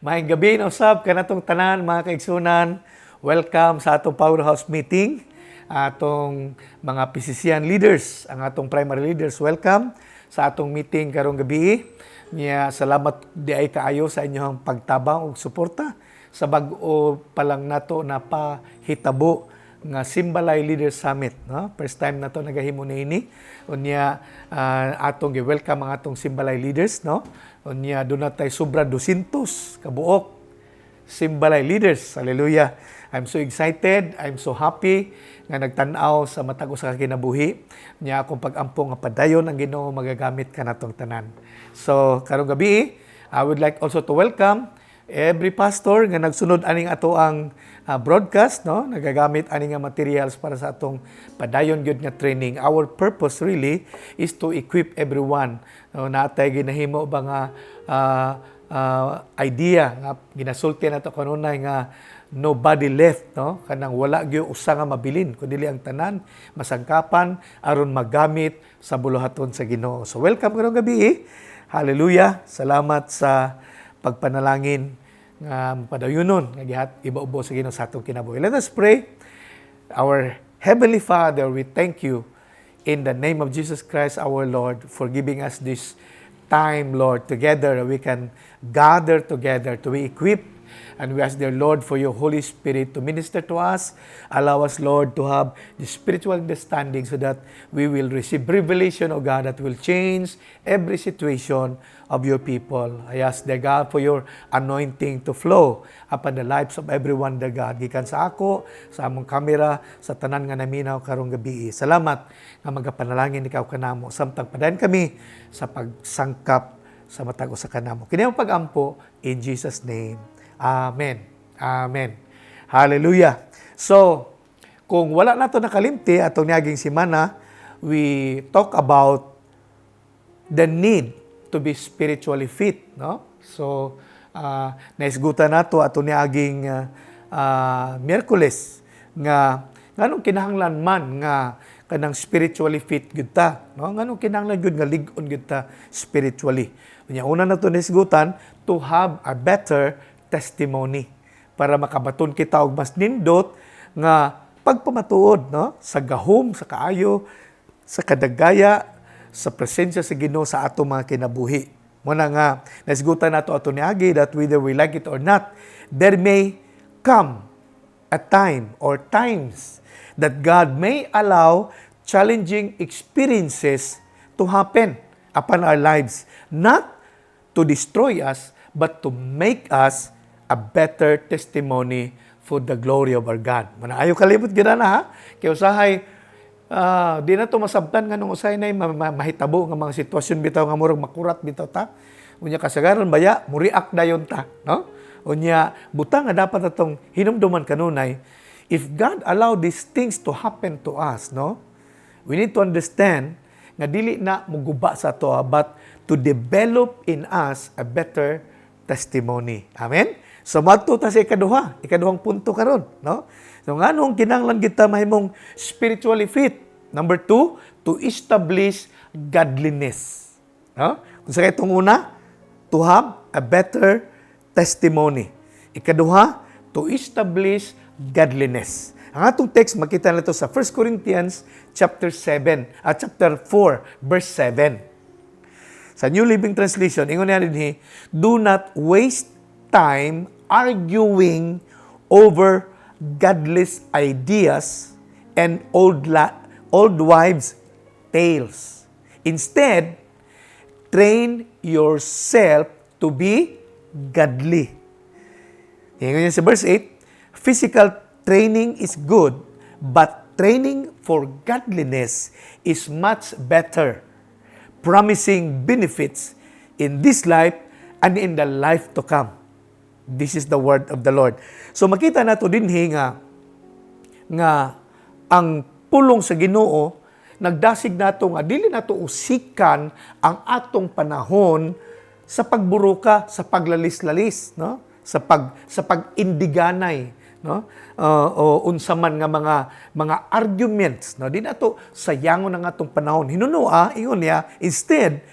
Maayong gabi na usab kanatong tanan mga kaigsunan. Welcome sa atong Powerhouse meeting. Atong mga PCCian leaders, ang atong primary leaders, welcome sa atong meeting karong gabi. Salamat di ay kaayo sa inyong pagtabang ug suporta sa bag-o pa lang nato na pahitabo nga Simbalay Leaders Summit, no? First time na to nagahimo niini. Unya atong gi-welcome ang atong Simbalay leaders, no? Unya doon na tayo sobra 200 kabuok Simbalay leaders. Hallelujah. I'm so excited, I'm so happy nga nagtan-aw sa matag usa ka kinabuhi. Nya akong pag-ampong nga padayon ang Ginoo magagamit kanatong tanan. So karong gabi, I would like also to welcome every pastor nga nagsunod aning ato ang broadcast, no? Nagagamit ani nga materials para sa atong padayon gyud nga training. Our purpose really is to equip everyone. No, natay ginahimo ba nga idea nga ginasulti nato kanunay nga nobody left, no? Kanang wala gyud usa nga mabilin kundi ang tanan masangkapan aron magamit sa buluhaton sa Ginoo. So welcome karong gabi. Hallelujah. Salamat sa pagpanalangin nga padayunon nga gihat iba-ubo sa Ginoo sa atong kinabuhi. Let us pray. Our Heavenly Father, we thank you in the name of Jesus Christ our Lord for giving us this time, Lord, together we can gather together to be equipped. And we ask, dear Lord, for your Holy Spirit to minister to us. Allow us, Lord, to have the spiritual understanding so that we will receive revelation, O God, that will change every situation of your people. I ask, dear God, for your anointing to flow upon the lives of everyone, dear God. Gikan sa ako, sa among kamera, sa tanan nga naminaw karong gabi. Salamat nga magapanalangin ikaw kanamo. Samtang padayon kami sa pagsangkap sa matag usa kanamo. Kini ang pag-ampo in Jesus' name. Amen. Amen. Hallelujah. So, kung wala na ito nakalimti, atong niaging simana, we talk about the need to be spiritually fit. No? So, naisgutan na ito atong niaging Miyerkules nga nganong kinahanglan man nga kanang spiritually fit gyud ta, no? Nganong kinahanglan gyud nga lig-on gyud ta spiritually. Unya una na to naisgutan to have a better testimony para makabaton kita og mas nindot nga pagpamatuod, no? Sa gahom, sa kaayo, sa kadagaya, sa presensya sa Ginoo sa ato mga kinabuhi. Muna nga naisgutan nato ato niagi that whether we like it or not, there may come a time or times that God may allow challenging experiences to happen upon our lives, not to destroy us, but to make us a better testimony for the glory of our God. Ayaw kalimot gina na ha. Kaya usahay, di na ito masabtan nga nung usahay na mahitabo ng mga sitwasyon bitaw nga murag makurat bitaw ta. Unya kasagaran baya, muriak dayon ta. No? Unya, butang nga dapat itong hinumduman kanunay, if God allow these things to happen to us, no? We need to understand nga dili na muguba sa to, but to develop in us a better testimony. Amen? So madto ta sa ikaduhang punto karon, no? So nganong kinahanglan kita mahimong spiritually fit? Number 2, to establish godliness. No? Kung sa itong una, to have a better testimony. Ikaduha, to establish godliness. Ang atong text makita nito sa 1 Corinthians chapter 4 verse 7. Sa New Living Translation, ingon niya din, do not waste time arguing over godless ideas and old wives' tales. Instead, train yourself to be godly. Ingon niya sa verse 8, physical training is good, but training for godliness is much better, promising benefits in this life and in the life to come. This is the word of the Lord. So makita nato dinhi nga ang pulong sa Ginoo nagdasig nato nga dili nato usikan ang atong panahon sa pagburuka, sa paglalis-lalis, no? Sa pag-indiganay, no? O unsa man nga mga arguments, no? Di nato sayangon ang atong panahon. Hinunua ingon niya, instead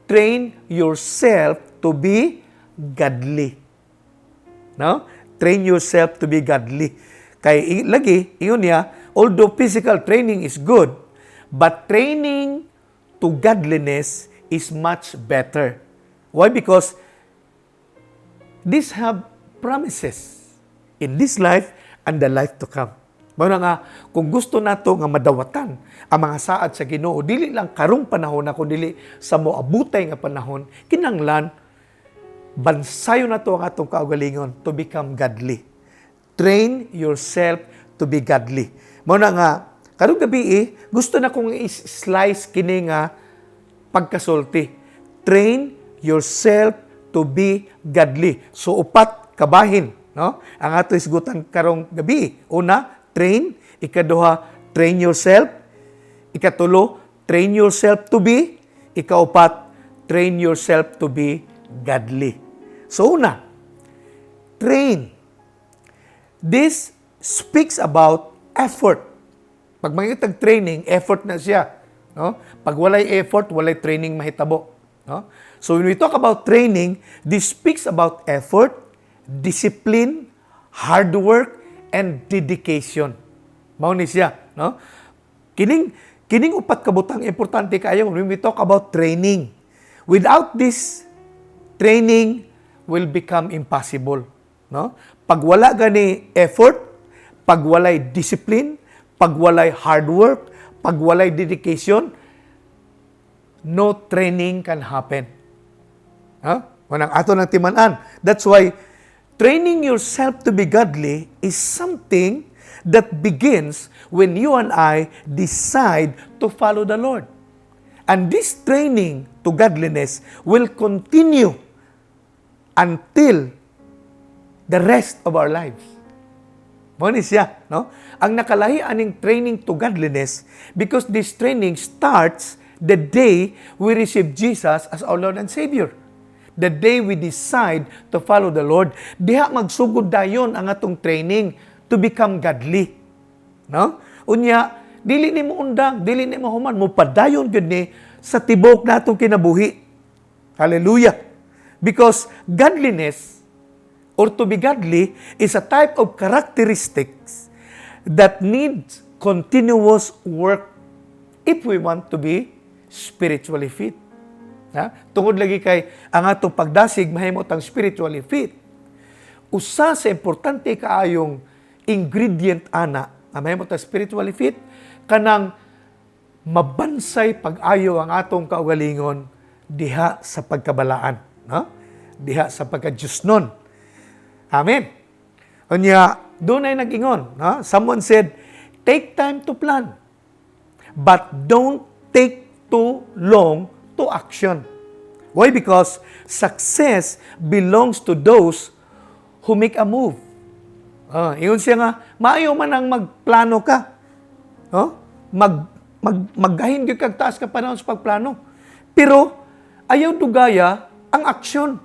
train yourself to be godly. No? Train yourself to be godly. Kay lagi, iyon niya, although physical training is good, but training to godliness is much better. Why? Because these have promises in this life and the life to come. Mao na nga, kung gusto nato nga madawatan ang mga saad sa Ginoo, dili lang karong panahon na kundi sa moabutay nga panahon, kinanglan bansayo na to ang atong kaugalingon to become godly. Train yourself to be godly. Mao na nga, karong gabi gusto na kong i-slice kini nga pagkasulti. Train yourself to be godly. So upat kabahin, no? Ang ato isgutan karong gabi. Una, train. Ikaduha, train yourself. Ikatulo, train yourself to be. Ikaupat, train yourself to be godly. So una, train. This speaks about effort. Pag mangitag training, effort na siya. No? Pag walay effort, walay training mahitabo. No? So when we talk about training, this speaks about effort, discipline, hard work, and dedication. Mao ni siya, no? Kining upat kabutang importante kayo when we talk about training. Without this, training will become impossible, no? Pag wala gani effort, pag walay discipline, pag walay hard work, pag walay dedication, no training can happen. Wanang ato ng timan-an. That's why training yourself to be godly is something that begins when you and I decide to follow the Lord. And this training to godliness will continue until the rest of our lives. Mo ni siya, no? Ang nakalahi aning training to godliness because this training starts the day we receive Jesus as our Lord and Savior. The day we decide to follow the Lord, diha magsugod dayon ang atong training to become godly. No? Unya, dili ni mo undang, dili ni mo human, mo padayon gyud ni sa tibok natong kinabuhi. Hallelujah. Because godliness or to be godly is a type of characteristics that needs continuous work if we want to be spiritually fit. Tungod lagi kay ang atong pagdasig mahimot ang spiritually fit. Usa sa importante kaayong ingredient ana nga mahimot ang spiritually fit kanang mabansay pag-ayo ang atong kaugalingon diha sa pagkabalaan, no? Diha sa pagka-Diosnon. Amen. Unya dunay nag-ingon, no? Someone said, take time to plan, but don't take too long to action. Why? Because success belongs to those who make a move. Iyon siya nga, maayo man ang magplano ka. Maggahin gyud kag taas ka panahon sa pagplano. Pero ayaw dugaya ang aksyon.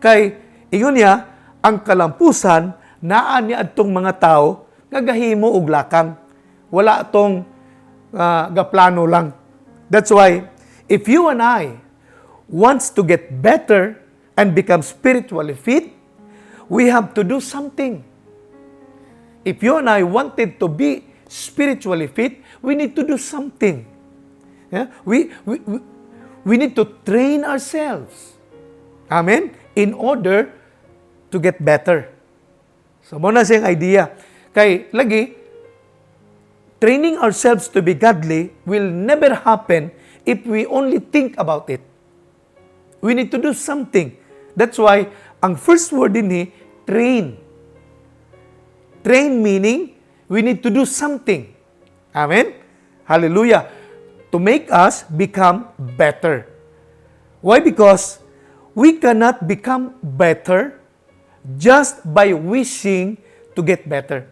Kay iyon niya, ang kalampusan naa ni adtong mga tao nga gahimo og lakang. Wala tong gaplano lang. That's why, if you and I wants to get better and become spiritually fit, we have to do something. If you and I wanted to be spiritually fit, we need to do something. Yeah? We need to train ourselves. Amen? In order to get better. So, muna siyang idea. Kay, lagi, training ourselves to be godly will never happen if we only think about it. We need to do something. That's why, ang first word din train. Train meaning, we need to do something. Amen? Hallelujah. To make us become better. Why? Because we cannot become better just by wishing to get better.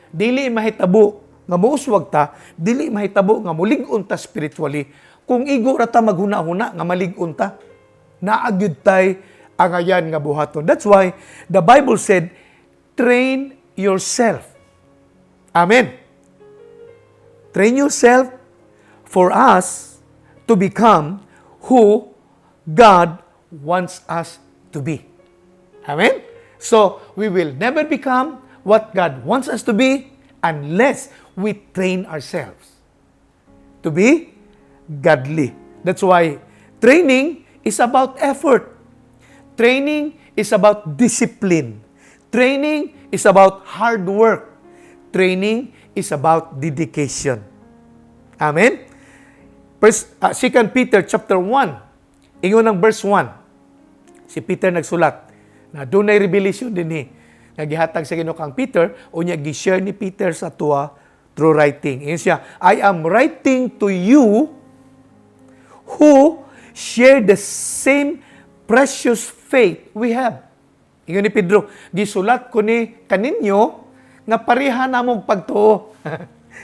Dili mahitabo nga muuswag ta, dili mahitabo nga mulig-on ta spiritually, kung igo ra ta maghuna-huna nga malig-on ta. Naagyud tay ang ayan nga buhaton. That's why the Bible said, train yourself. Amen. Train yourself for us to become who God wants us to be. Amen? So, we will never become what God wants us to be unless we train ourselves to be godly. That's why training is about effort. Training is about discipline. Training is about hard work. Training is about dedication. Amen? 2 Peter chapter 1, ingon ng verse 1. Si Peter nagsulat na dunay revelation din nagihatag sa Ginoo kang Peter o niya gi-share ni Peter sa tuwa through writing. Ingon siya, I am writing to you who share the same precious faith we have. Ingon ni Pedro, gisulat ko ni kaninyo nga pareha namong pagtuo.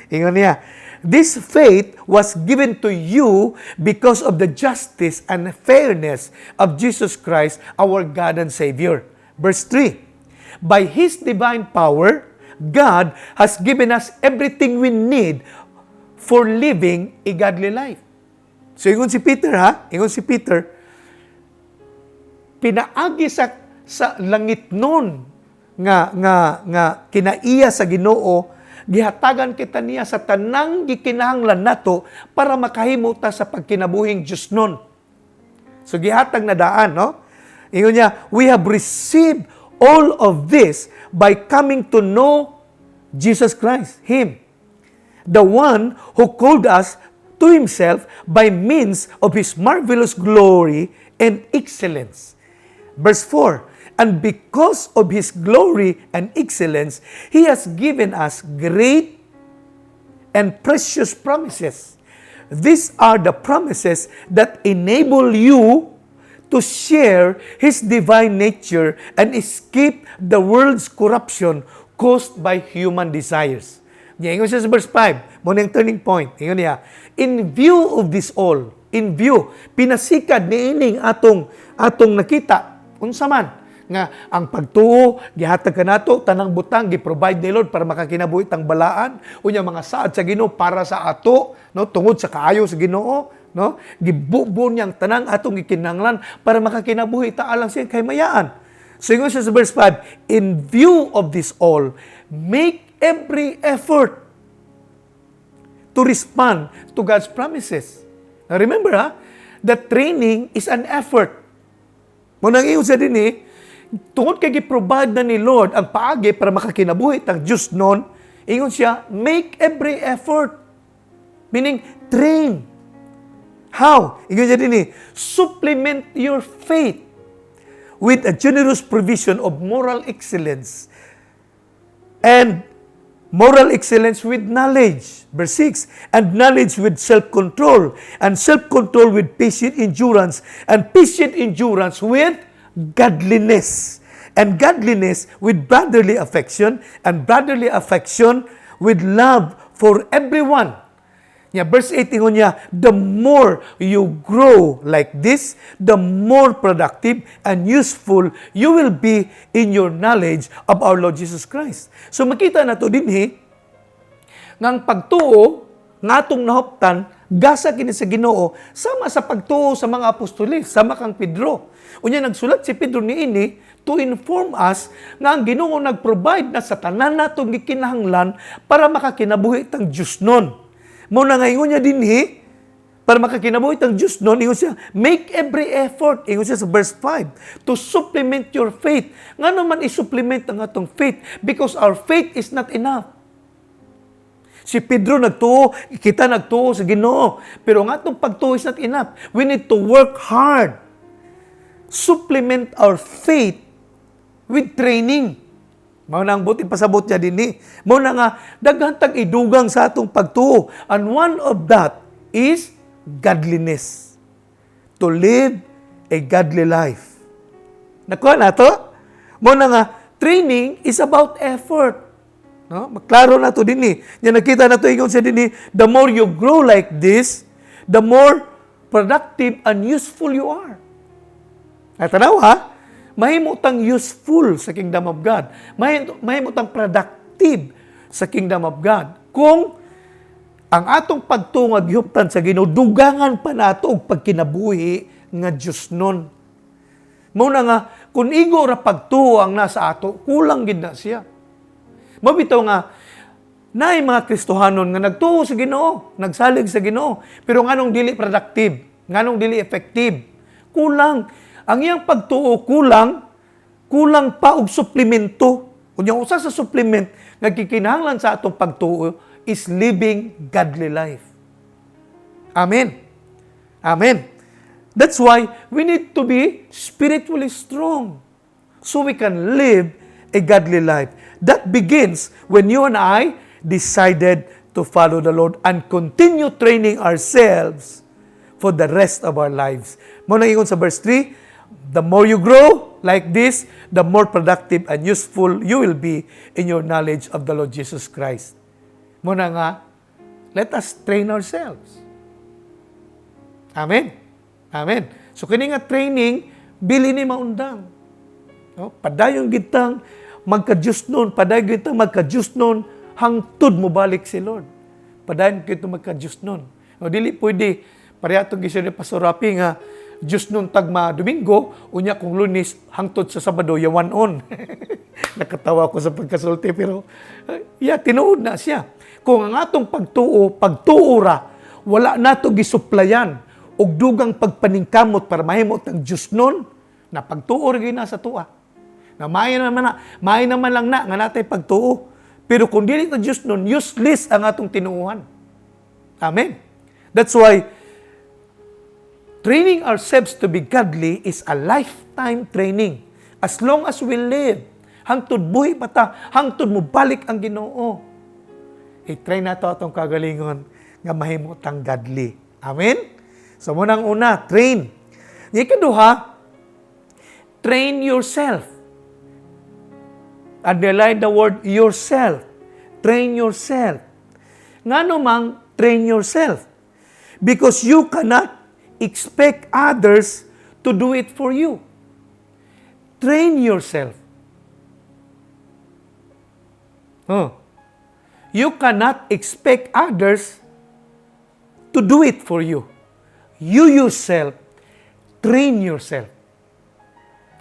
Ingon niya, this faith was given to you because of the justice and fairness of Jesus Christ, our God and Savior. Verse 3, by His divine power, God has given us everything we need for living a godly life. So, ingon si Peter, ingon si Peter, pinaagi sa langit nun nga kinaiya sa Ginoo, gihatagan kita niya sa tanang gikinahanglan nato para makahimo ta sa pagkinabuhing Dios nun. So gihatag na daan, no? Ingon niya, we have received all of this by coming to know Jesus Christ, Him, the one who called us to Himself by means of His marvelous glory and excellence. Verse 4, and because of His glory and excellence, He has given us great and precious promises. These are the promises that enable you to share His divine nature and escape the world's corruption caused by human desires. Ingon siya sa verse 5, muna yung turning point. Ingon niya, in view of this all, pinasikad ni ining atong nakita, unsa man nga ang pagtuo gihatag kanato tanang butang gi-provide ni Lord para makakinabuhi tang balaan unya mga saad sa Ginoo para sa ato, no, tungod sa kaayo sa Ginoo, no, gibubo niyang tanang atong gikinahanglan para makakinabuhi ta alang sa kahimayaan. So ingon siya sa verse 5, in view of this all, make every effort to respond to God's promises. Now remember, that training is an effort. Munang iyon sa din tungod kay gi-provide na ni Lord ang paagi para makakinabuhi tang Diyos nun, ingon siya, make every effort. Meaning, train. How? Ingon siya din supplement your faith with a generous provision of moral excellence. And moral excellence with knowledge. Verse 6, and knowledge with self-control, and self-control with patient endurance, and patient endurance with godliness, and godliness with brotherly affection, and brotherly affection with love for everyone. Verse 8, ingon niya, the more you grow like this, the more productive and useful you will be in your knowledge of our Lord Jesus Christ. So makita na to dinhi, ngang pagtuo, nga atong nahuptan, gasa kini sa Ginoo, sama sa pagtuo sa mga apostoles, sama kang Pedro. Unya nagsulat si Pedro niini to inform us nga ang Ginoo nag-provide na sa tanan natong gikinahanglan para makakinabuhi tang Dios nun. Mo na ngayon niya dinhi, para makakinabuhi tang Diyos noon, ingon siya, make every effort, ingon siya sa verse 5, to supplement your faith. Nga naman i-supplement ang atong faith? Because our faith is not enough. Si Pedro nagtuo, kita nagtuo sa Ginoo, pero ang atong pagtuo is not enough. We need to work hard. Supplement our faith with training. Mao na ang buti pasabot niya din Mao na nga daghan tag idugang sa atong pagtuo. And one of that is godliness. To live a godly life. Nakuha na to? Mao na nga training is about effort. No? Maklaro na to din Yan nakita na to ingon sa din the more you grow like this, the more productive and useful you are. Natanaw mahimo tang useful sa kingdom of God. Mahimo tang productive sa kingdom of God. Kung ang atong pagtungag gihuptan sa Ginoo, dugangan pa nato og pagkinabuhi nga Dios nun. Mao na nga kung igo ra pagtuo ang nasa ato, kulang gid na siya. Mabitaw nga, naay mga Kristohanon nga nagtuo sa Ginoo, nagsalig sa Ginoo, pero nganong dili productive, nganong dili effective, kulang. Ang iyang pagtuo kulang pa og suplemento. Kunya usa sa supplement nga gikinahanglan sa atong pagtuo is living godly life. Amen. Amen. That's why we need to be spiritually strong so we can live a godly life. That begins when you and I decided to follow the Lord and continue training ourselves for the rest of our lives. Muna ingon sa verse 3, the more you grow like this, the more productive and useful you will be in your knowledge of the Lord Jesus Christ. Muna nga, let us train ourselves. Amen. Amen. So kini nga training, bili ni maundang. No? Padayon gitang magka-Diyos nun, padayon gitang magka-Diyos nun, hangtod mo balik si Lord. Padayon gitang magka-Diyos nun. No, dili pwede, pareha itong gisyon ni Pastor Rapi nga, Diyos nun tagma Domingo, unya kung Lunes, hangtod sa Sabado, yawan on. Nakatawa ko sa pagkasulti, pero tinuod na siya. Kung ang atong pagtuo ra, wala nato gisuplayan, og dugang pagpaningkamot para mahimot ang Diyos nun, na pagtuo rin na sa tuwa. Na may naman lang na nga natay pagtuo. Pero kung dili na Diyos nun, useless ang atong tinuuhan. Amen. That's why training ourselves to be godly is a lifetime training. As long as we live, hangtod buhi pa ta, hangtod mo balik ang Ginoo. I-train nato atong kagalingon nga mahimot ang godly. Amen. So, munang una, train. Ikaduha, train yourself. Underline the word yourself. Train yourself. Nga namang train yourself. Because you cannot expect others to do it for you. Train yourself. You cannot expect others to do it for you. You yourself, train yourself.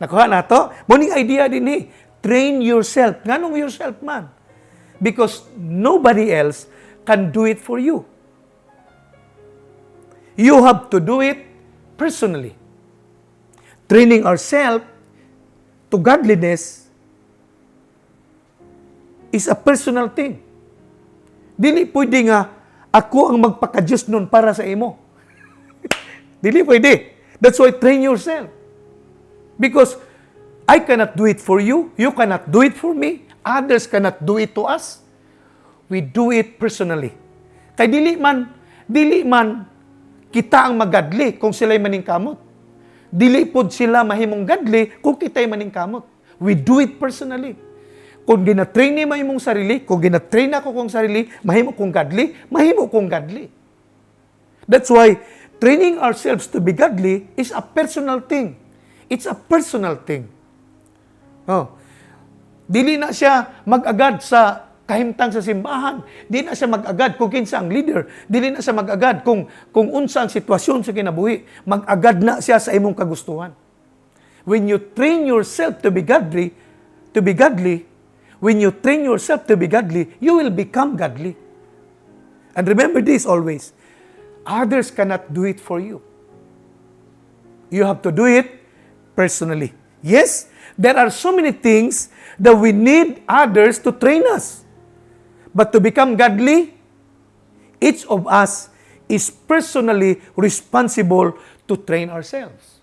Nakuha na to? Morning idea din train yourself. Nganong yourself man? Because nobody else can do it for you. You have to do it personally. Training ourselves to godliness is a personal thing. Dili pwede nga ako ang magpaka-Diyos nun para sa imo. Dili pwede. That's why train yourself. Because I cannot do it for you. You cannot do it for me. Others cannot do it to us. We do it personally. Kay dili man kita ang magadli kung sila'y maningkamot. Dili pod sila mahimong gadli kung kita'y maningkamot. We do it personally. Kung gina-train ni mahimong sarili, kung gina-train ako kong sarili, mahimo kong gadli. That's why training ourselves to be godly is a personal thing. It's a personal thing. Dili na siya mag-agad sa kahimtang sa simbahan. Dili na siya mag-agad kung kinsa ang leader. Dili na siya mag-agad kung unsa ang sitwasyon sa kinabuhi. Mag-agad na siya sa imong kagustuhan. When you train yourself to be godly, when you train yourself to be godly, you will become godly. And remember this always. Others cannot do it for you. You have to do it personally. Yes, there are so many things that we need others to train us. But to become godly, each of us is personally responsible to train ourselves.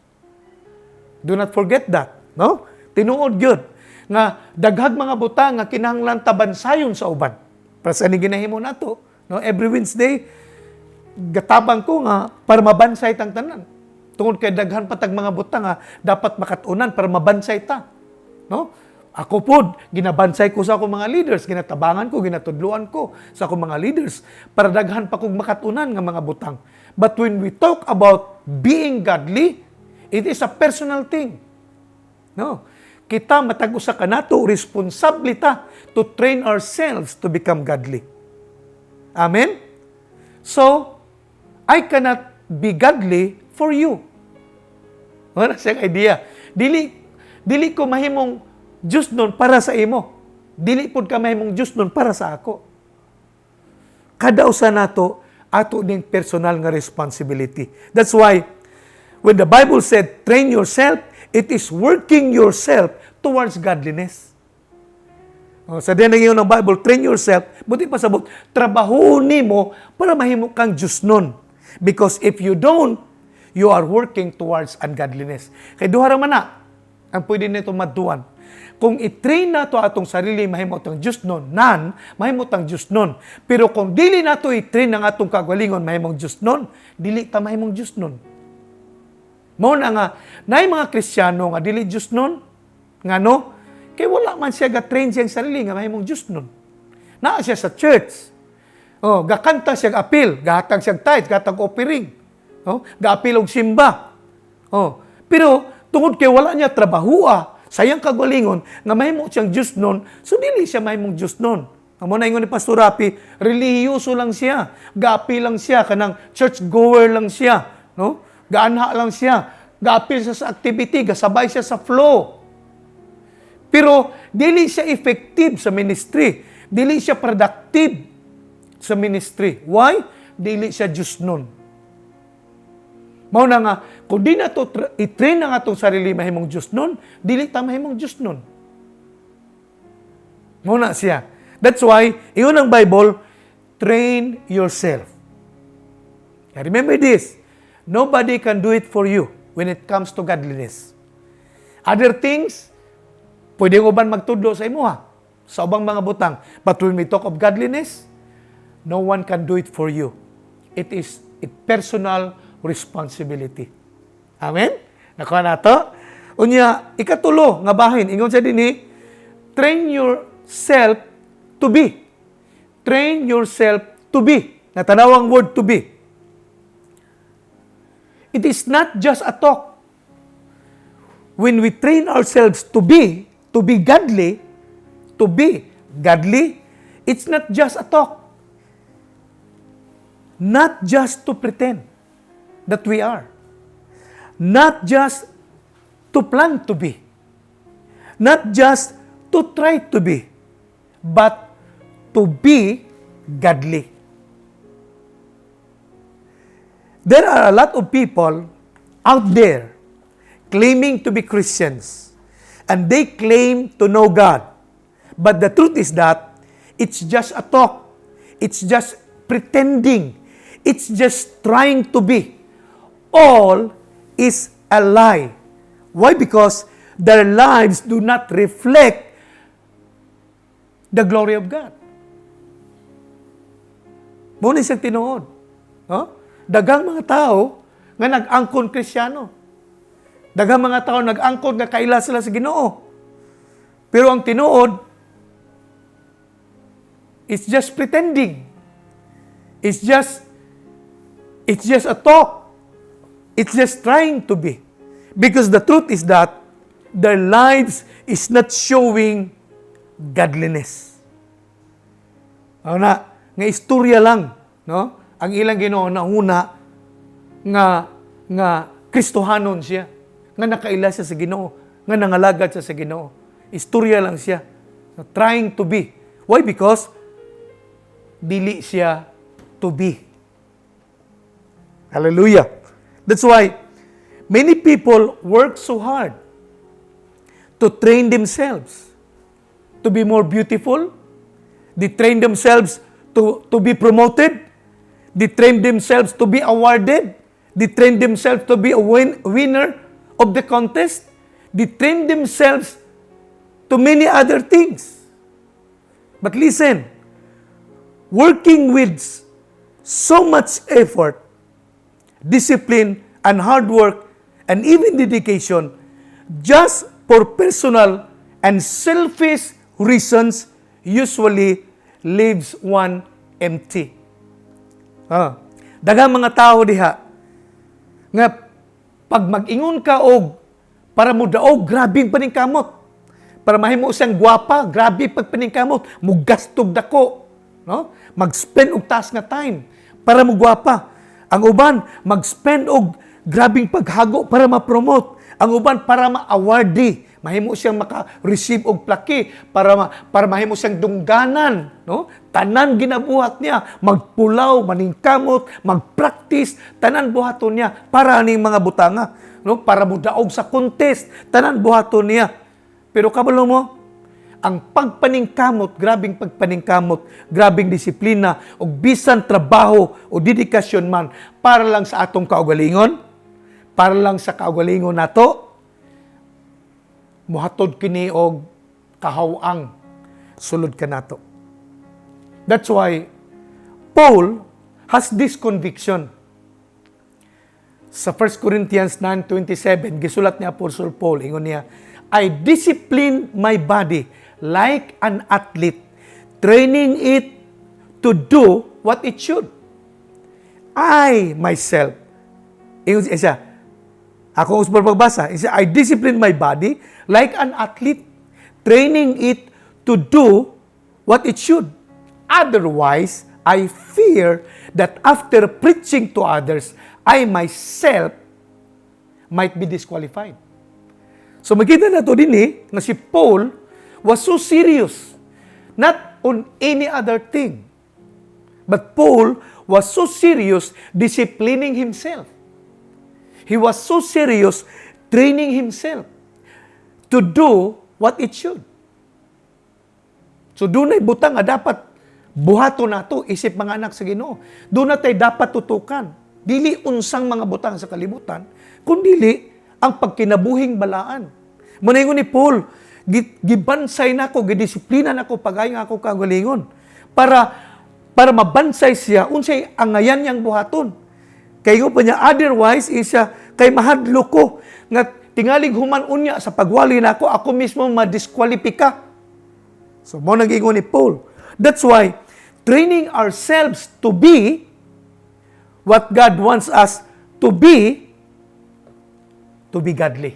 Do not forget that. No? Tinuod yun. Nga daghag mga butang nga kinahanglan tabansayon sa uban. Para sa ginahimo nato, no? Every Wednesday, gatabang ko nga para mabansay tang tanan. Tungod kay daghan patag mga butang nga dapat makatunan para mabansay ta. No? Ako pod, ginabansay ko sa akong mga leaders, ginatabangan ko, ginatudluan ko sa akong mga leaders para daghan pa kong makatunan nga mga butang. But when we talk about being godly, it is a personal thing. No? Kita matag-usa kanato responsibility to train ourselves to become godly. Amen? So, I cannot be godly for you. Wala siyang idea. dili ko mahimong Diyos nun para sa imo. Dili pod ka mahimong Diyos nun para sa ako. Kada usa nato ato ning personal nga responsibility. That's why when the Bible said train yourself, it is working yourself towards godliness. Sa diyan ng Bible, train yourself, buti pa sabot, trabaho nimo para mahimo kang Diyos nun. Because if you don't, you are working towards ungodliness. Kay duha ra man na ang pwede nito maduan. Kung i-train nato atong sarili mahimot ang Diyos nun, mahimot ang Diyos nun. Pero kung dili nato i-train ang atong kagalingon mahimong Diyos nun, dili ta mahimong Diyos nun. Mao na nga, naay mga Kristiyano nga dili Diyos nun, ngano? Kay wala man siya ga-train siyang sarili nga mahimong Diyos nun. Naa siya sa church. Gakanta siya apil, gahatag siya tithe, gahatag offering. Gaapil og simba. Pero tungod kay wala niya trabahoa, sayang kagalingon nga mahimo siyang Diyos nun, so dili siya mahimong Diyos nun. Amo na ingon ni Pastor Rapi, relihiyoso lang siya, gaapil lang siya, kanang church goer lang siya, no? Gaanha lang siya, gaapil siya sa activity, gasabay siya sa flow. Pero dili siya effective sa ministry, dili siya productive sa ministry. Why? Dili siya Diyos nun. Mao na nga, kung di na to i-train na nga itong sarili mahimong Diyos nun, dili ta mahimong Diyos nun. Mao na siya. That's why, iyon ang Bible, train yourself. Remember this, nobody can do it for you when it comes to godliness. Other things, pwede ko ba magtudlo sa imo sa ubang mga butang. But when we talk of godliness, no one can do it for you. It is a personal responsibility. Amen? Nakuha na to? Unya, ikatulo, nga bahin, ingon sa dinhi, train yourself to be. Train yourself to be. Natanawang word to be. It is not just a talk. When we train ourselves to be godly, it's not just a talk. Not just to pretend that we are. Not just to plan to be. Not just to try to be. But to be godly. There are a lot of people out there claiming to be Christians. And they claim to know God. But the truth is that it's just a talk. It's just pretending. It's just trying to be. All is a lie. Why? Because their lives do not reflect the glory of God. Muna isang tinuod. Dagang mga tao nga nag-angkon Kristiyano. Daghang mga tao nag-angkon nga kaila sila sa Ginoo. Pero ang tinuod, it's just pretending. It's just a talk. It's just trying to be. Because the truth is that their lives is not showing godliness. Nga istorya lang, no? Ang ilang Ginoo na una nga Kristohanon siya. Nga nakaila siya sa Ginoo, nga nangalagad siya sa Ginoo. Istorya lang siya. Trying to be. Why? Because dili siya to be. Hallelujah. That's why many people work so hard to train themselves to be more beautiful. They train themselves to be promoted. They train themselves to be awarded. They train themselves to be a winner of the contest. They train themselves to many other things. But listen, working with so much effort, discipline, and hard work, and even dedication, just for personal and selfish reasons, usually leaves one empty. Daghang mga tao diha nga pag mag-ingon ka og para mo daog, grabing paningkamot. Para mahimo siyang gwapa, grabe pag paningkamot, mugastog dako, no? Mag-spend og taas nga time para mo gwapa. Ang uban mag-spend og grabing paghago para ma-promote. Ang uban para ma-awardee, mahimo siyang maka-receive og plaki para mahimo siyang dungganan, no? Tanan ginabuhat niya, magpulaw, maningkamot, magpractice, tanan buhaton niya para ning mga butanga, no? Para mudaog sa contest, tanan buhaton niya. Pero kabalo mo, ang pagpaningkamot, grabing pagpaningkamot, grabing disiplina, o bisan trabaho o dedikasyon man, para lang sa atong kaugalingon, para lang sa kaugalingon nato, muhatod kini og kahawang sulod ka nato. That's why Paul has this conviction. Sa 1 Corinthians 9:27, gisulat ni Apostle Paul, ingon niya, I discipline my body like an athlete, training it to do what it should. I myself, isa, ako usbol pagbasa, isa, I discipline my body like an athlete, training it to do what it should. Otherwise, I fear that after preaching to others, I myself might be disqualified. So makita na to din na si Paul was so serious, not on any other thing. But Paul was so serious disciplining himself. He was so serious training himself to do what it should. So doon ay butang nga dapat buhato nato isip mga anak sa Ginoo. Doon na tayo dapat tutukan. Dili unsang mga butang sa kalibutan, kundi ang pagkinabuhing balaan. Maningon ni Paul, gibansay nako, gidisiplina nako pagay nga ako kagalingon para mabansay siya unsay angayan niyang buhaton. Kay pa niya otherwise isa kay mahadlo ko nga tingalig human unya sa pagwali nako ako mismo madiskwalipika. So mo nagingon ni Paul. That's why training ourselves to be what God wants us to be godly.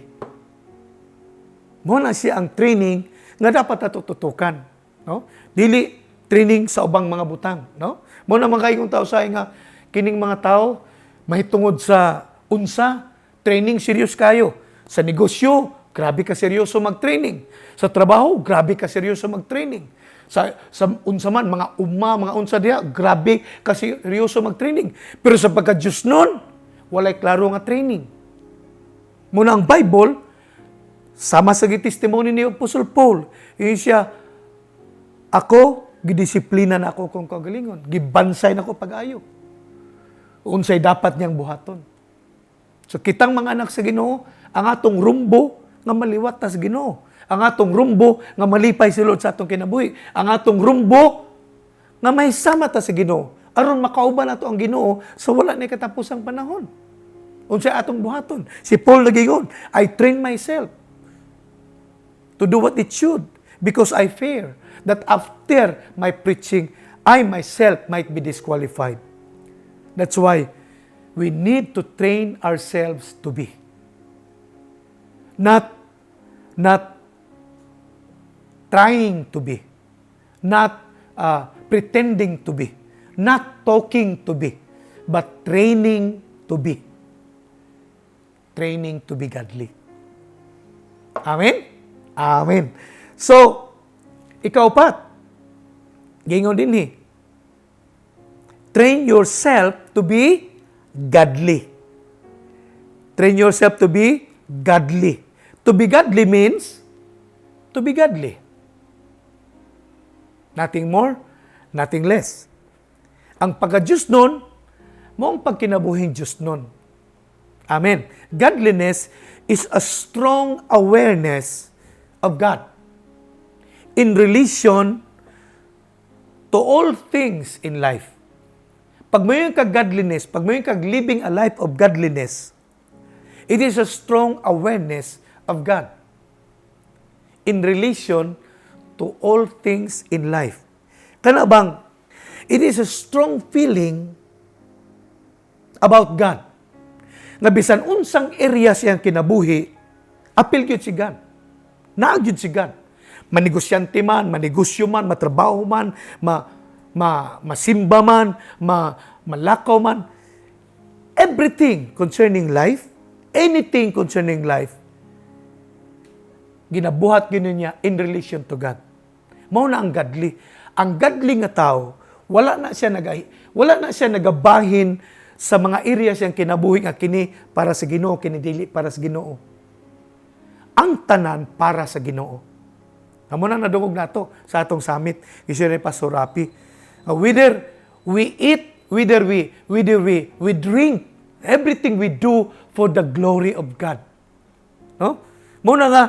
Mo na siya ang training nga dapat natututukan, no? Dili training sa ubang mga butang, no? Mo na mga kayong tao sa nga kining mga tao mahitungod sa unsa, training serious kayo. Sa negosyo, grabe ka seryoso mag-training. Sa trabaho, grabe ka seryoso mag-training. Sa unsa man mga unsa diha, grabe ka seryoso mag-training. Pero sa pagka-Diyos nun, walay klaro nga training. Muna ang Bible, sama sa testimony ni Apostle Paul, yun siya, ako, gidisiplina na ako kung kagalingon. Gibansay na ako pag-ayo. Unsay dapat niyang buhaton. So, kitang mga anak sa Ginoo, ang atong rumbo nga maliwat ta sa Ginoo. Ang atong rumbo nga malipay sulod sa atong kinabuhi. Ang atong rumbo nga may sama ta sa Ginoo. Aron makauban nato ang Ginoo sa wala ni katapusang panahon. Unsay atong buhaton. Si Paul nagingon, I train myself to do what it should, because I fear that after my preaching, I myself might be disqualified. That's why we need to train ourselves to be. Not trying to be. Not pretending to be. Not talking to be. But training to be. Training to be godly. Amen? Amen. So, ikaw pat, gingon din train yourself to be godly. Train yourself to be godly. To be godly means to be godly. Nothing more, nothing less. Ang pagka-Diyos nun, mo ang pagkinabuhing Diyos nun. Amen. Godliness is a strong awareness of God in relation to all things in life. Pag may yung kag-godliness, pag may yung kag-living a life of godliness, it is a strong awareness of God in relation to all things in life. Kana bang, it is a strong feeling about God. Nga bisan unsang area siyang kinabuhi, apil gyud si God. Naagyud si God. Manegosyante man, manegosyo man, matrabaho man, masimba man, malakaw man. Everything concerning life, anything concerning life, ginabuhat gino niya in relation to God. Mao na ang godly. Ang godly nga tao, wala na siya nagabahin sa mga area siyang kinabuhi nga kini para sa Ginoo, kini dili para sa Ginoo. Ang tanan para sa Ginoo. Amo na nadungog nato sa atong summit. Isyo ni Pastor Rapi. Whether we eat, whether we drink, everything we do for the glory of God. No? Muna nga,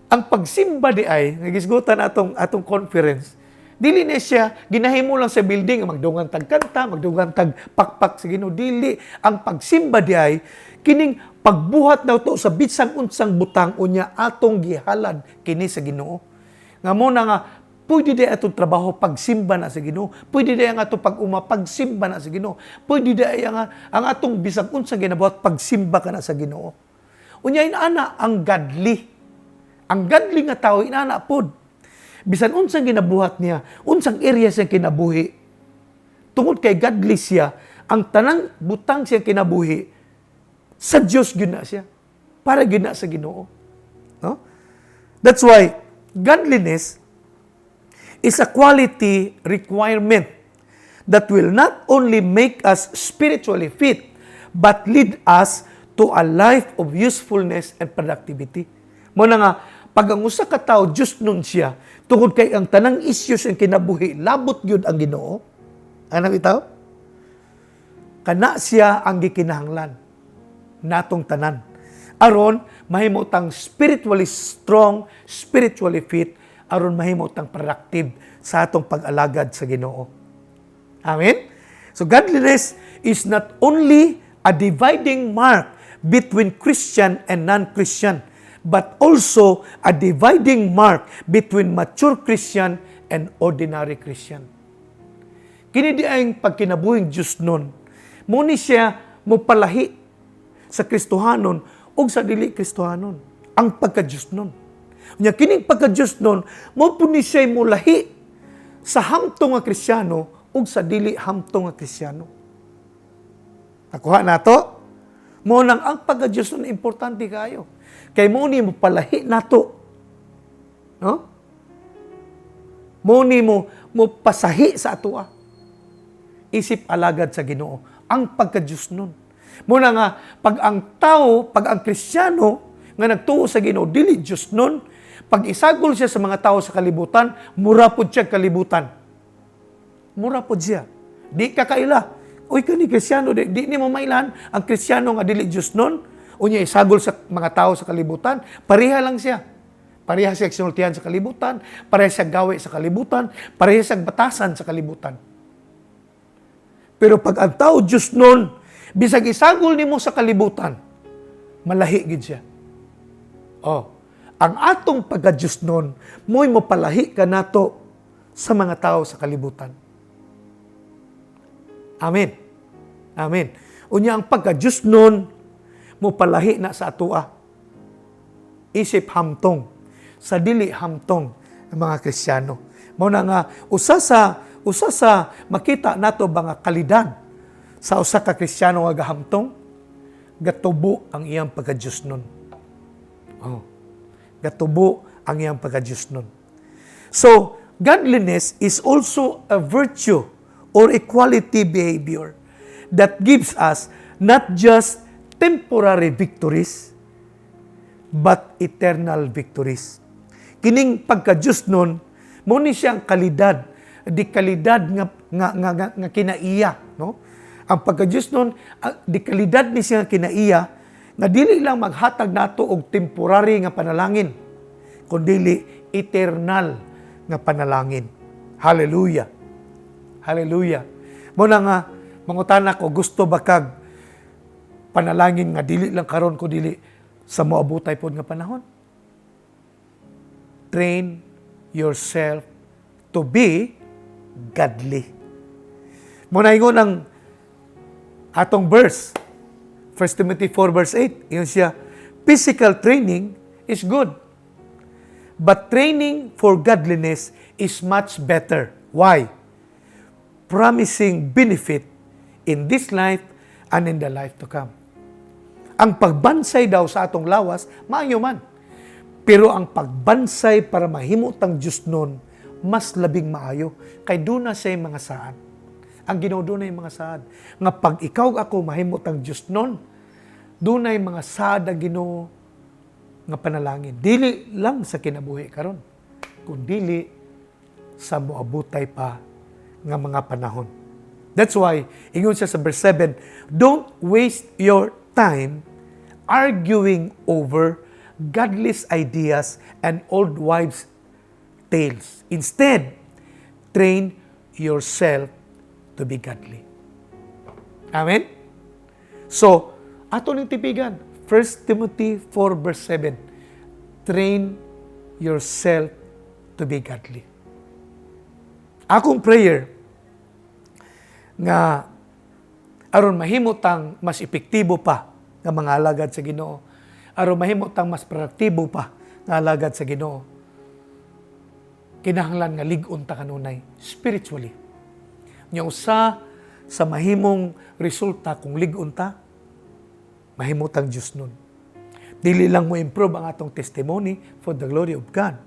ang pagsimba di ay, nagisgutan atong conference, dili na siya, ginahimo lang sa building, magdungan tag kanta, magdungan tag pakpak sa Ginoo. Dili, ang pagsimba di ay, kining pagbuhat daw to sa bisang unsang butang unya atong gihalad kini sa Ginoo. Nga mo na nga, pwede di atong trabaho pagsimba na sa Ginoo. Pwede di ang atong pag-uma pagsimba na sa Ginoo. Pwede di ang atong bisang unsang ginabuhat pagsimba ka na sa Ginoo. Unya inaana ang godly. Ang godly nga tao inaana pod. Bisan unsang ginabuhat niya, unsang area siyang kinabuhi. Tungod kay godly siya, ang tanang butang siyang kinabuhi, sa Diyos gyud na siya. Para gyud na sa Ginoo. No? That's why godliness is a quality requirement that will not only make us spiritually fit, but lead us to a life of usefulness and productivity. Mo na nga, pag ang usa ka tawo just nun siya, tungod kay ang tanang issues ang kinabuhi, labot gyud ang Ginoo. Ano bitaw? Kana siya ang gikinahanglan natong tanan. Aron mahimo tang spiritually strong, spiritually fit, aron mahimo tang productive sa atong pag-alagad sa Ginoo. Amen? So godliness is not only a dividing mark between Christian and non-Christian, but also a dividing mark between mature Christian and ordinary Christian. Kini di ang pagkinabuhing Diyos nun. Muni siya mupalahi sa Kristohanon o sa dili Kristohanon. Ang pagka-Diyos nun. Nya kining pagka-Diyos nun, mo po ni siya mulahi sa hamtong nga Kristiyano o sa dili hamtong nga Kristiyano. Nakuha na to? Mo nang ang pagka-Diyos nun importante kayo. Kay mo ni mo palahi nato. No? Mo ni mo pasahi sa atua. Isip alagad sa Ginoo. Ang pagka-Diyos nun. Muna nga, pag ang Kristiyano nga nagtuo sa Ginoo, dili Diyos nun, pag isagol siya sa mga tao sa kalibutan, mura po siya kalibutan. Mura po siya. Di ka kaila. Uy, kani Kristiyano, di ni mo mailan ang Kristiyano nga dili Diyos nun, unya isagol sa mga tao sa kalibutan, pareha lang siya. Pareha siya sinultihan sa kalibutan, pareha siya gawi sa kalibutan, pareha siya batasan sa kalibutan. Pero pag ang tao Diyos nun, bisag isagol nimo sa kalibutan, malahi gid siya. Oh, ang atong pagka-Diyos nun, mo'y mapalahi ka nato sa mga tao sa kalibutan. Amen. Amen. Unya ang pagka-Diyos nun, mupalahi na sa atua. Isip hamtong, sa dili hamtong ng mga Kristiyano. Mao na nga usa sa makita nato ba nga kalidad sa usa ka Kristiyano nga gahamtong, gatubo ang iyang pagka-Diyos nun. Oh. Gatubo ang iyang pagka-Diyos nun. So, godliness is also a virtue or a quality behavior that gives us not just temporary victories, but eternal victories. Kining pagka-Diyos nun, mo ni siyang kalidad, di kalidad nga kinaiya, no? Ang pagka-Diyos nun, di kalidad ni siya kinaiya, nga dili lang maghatag nato og temporary nga panalangin, kundi eternal nga panalangin. Hallelujah. Hallelujah. Mo na nga, mangutana ko, gusto ba kag panalangin nga dili lang karon ko dili sa moabutay pod nga panahon? Train yourself to be godly. Mo na ingon ang atong verse, 1 Timothy 4 verse 8, yun siya, physical training is good, but training for godliness is much better. Why? Promising benefit in this life and in the life to come. Ang pagbansay daw sa atong lawas, maayo man. Pero ang pagbansay para mahimo tang Diyos nun, mas labing maayo. Kay doon na siya mga saad. Ang Ginoo doon na mga saad. Nga pag ikaw ako mahimo tang Diyos nun, doon na mga saad ang Ginoo nga panalangin. Dili lang sa kinabuhi karon, kundi sa moabutay pa nga mga panahon. That's why, ingon siya sa verse 7, don't waste your time arguing over godless ideas and old wives' tales. Instead, train yourself to be godly. Amen? So, ato ning tipigan, 1 Timothy 4 verse 7, train yourself to be godly. Akong prayer nga aron mahimutang mas epektibo pa nga mga alagad sa Ginoo, aron mahimutang mas produktibo pa nga alagad sa Ginoo, kinahanglan nga lig-on ta kanunay spiritually. Nya usa sa mahimong resulta kung lig-on ta, mahimutang Diyos nun. Dili lang mo improve ang atong testimony for the glory of God,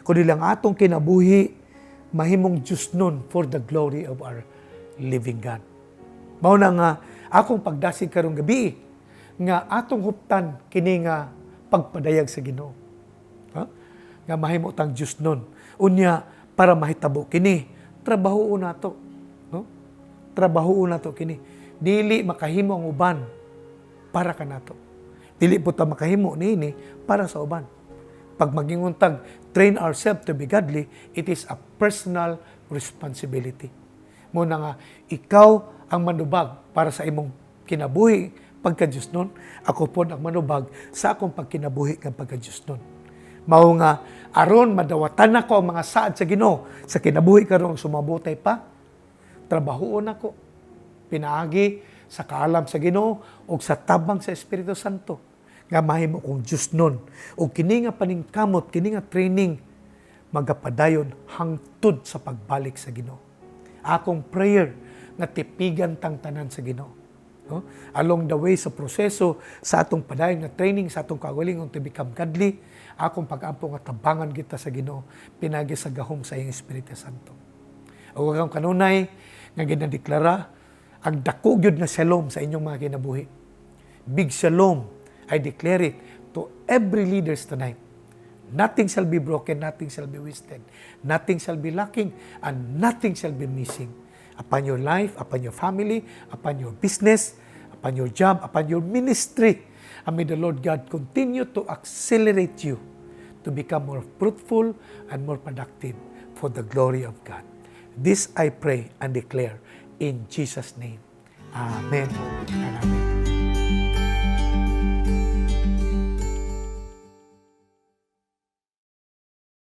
kundi lang atong kinabuhi mahimong Diyos nun for the glory of our living God. Mao na nga akong pagdasig karong gabi nga atong huptan kini nga pagpadayag sa Ginoo. Nga mahimutang Diyos nun. Unya para mahitabo kini, trabahoon nato. Trabahoon nato kini. Dili makahimo ang uban para kanato. Dili po ta makahimo niini para sa uban. Pag maginguntag, train ourselves to be godly, it is a personal responsibility. Muna nga, ikaw ang manubag para sa imong kinabuhi pagka-Diyos nun. Ako po ang manubag sa akong pagkinabuhi ng pagka-Diyos nun. Mao nga, aron madawatan ako ang mga saad sa Ginoo sa kinabuhi karong sumabutay pa, trabahoon ako, pinaagi sa kaalam sa Ginoo o sa tabang sa Espiritu Santo nga mahimo kong Diyos nun. O kini nga paningkamot, kini nga training, magapadayon hangtod sa pagbalik sa Ginoo. Akong prayer nga tipigan tang tanan sa Ginoo. No? Along the way sa proseso, sa atong padayon nga training, sa atong kagalingon to become godly, akong pag-ampo nga tabangan kita sa Ginoo, pinagi sa gahom sa iyong Espiritu Santo. O akong kanunay, nga ginadeklara, ang dako gyud nga shalom sa inyong mga kinabuhi. Big shalom, I declare it to every leaders tonight. Nothing shall be broken, nothing shall be wasted, nothing shall be lacking, and nothing shall be missing upon your life, upon your family, upon your business, upon your job, upon your ministry. And may the Lord God continue to accelerate you to become more fruitful and more productive for the glory of God. This I pray and declare in Jesus' name. Amen and amen.